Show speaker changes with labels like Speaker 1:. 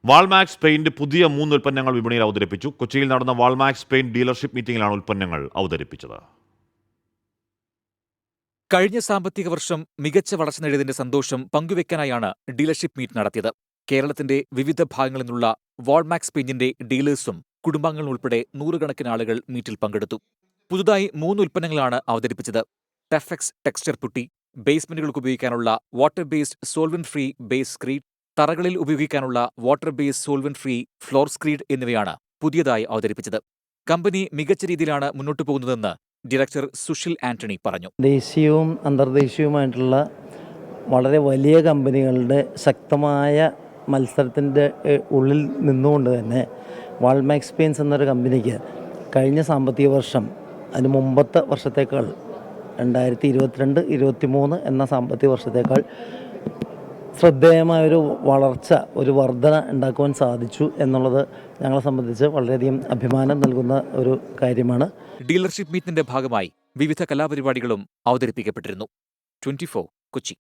Speaker 1: Walmax paint പുതിയ 3 ഉൽപ്പന്നങ്ങൾ വിപണിയിൽ അവതരിപ്പിച്ചു. കൊച്ചിയിൽ നടന്ന വാൾമാക്സ് പെയിന്റ് ഡീലർഷിപ്പ് മീറ്റിംഗിലാണ് ഉൽപ്പന്നങ്ങൾ അവതരിപ്പിച്ചത്.
Speaker 2: കഴിഞ്ഞ സാമ്പത്തിക വർഷം മികച്ച വളർച്ച നേടിയതിന്റെ സന്തോഷം പങ്കുവെക്കാനായാണ് ഡീലർഷിപ്പ് മീറ്റ് നടത്തിയത്. കേരളത്തിന്റെ വിവിധ ഭാഗങ്ങളിൽ നിന്നുള്ള വാൾമാക്സ് പെയിന്റിന്റെ ഡീലേഴ്സും കുടുംബാംഗങ്ങളും ഉൾപ്പെടെ നൂറുകണക്കിന് ആളുകൾ മീറ്റിൽ പങ്കെടുത്തു. പുതുതായി 3 ഉൽപ്പന്നങ്ങളാണ് അവതരിപ്പിച്ചത്. ടെഫെക്സ് ടെക്സ്ചർ പുട്ടി, ബേസ്മെന്റുകൾക്ക് ഉപയോഗിക്കാനുള്ള water based solvent free base screed, തറകളിൽ ഉപയോഗിക്കാനുള്ള water based solvent free floor screed എന്നിവയാണ് പുതിയതായി അവതരിപ്പിച്ചത്. കമ്പനി മികച്ച രീതിയിലാണ് മുന്നോട്ടു പോകുന്നതെന്ന് ഡയറക്ടർ സുഷിൽ ആന്റണി പറഞ്ഞു.
Speaker 3: ദേശീയവും അന്തർദേശീയവുമായിട്ടുള്ള വളരെ വലിയ കമ്പനികളുടെ ശക്തമായ മത്സരത്തിൻ്റെ ഉള്ളിൽ നിന്നുകൊണ്ട് തന്നെ വാൾമാക്സ് പെയിൻസ് എന്നൊരു കമ്പനിക്ക് കഴിഞ്ഞ സാമ്പത്തിക വർഷം അതിന് മുമ്പത്തെ വർഷത്തേക്കാൾ 2022-23 എന്ന സാമ്പത്തിക വർഷത്തേക്കാൾ ശ്രദ്ധേയമായൊരു വളർച്ച, ഒരു വർധന ഉണ്ടാക്കുവാൻ സാധിച്ചു എന്നുള്ളത് ഞങ്ങളെ സംബന്ധിച്ച് വളരെയധികം അഭിമാനം നൽകുന്ന ഒരു കാര്യമാണ്.
Speaker 2: ഡീലർഷിപ്പ് മീറ്റിന്റെ ഭാഗമായി വിവിധ കലാപരിപാടികളും അവതരിപ്പിക്കപ്പെട്ടിരുന്നു. 24 കൊച്ചി.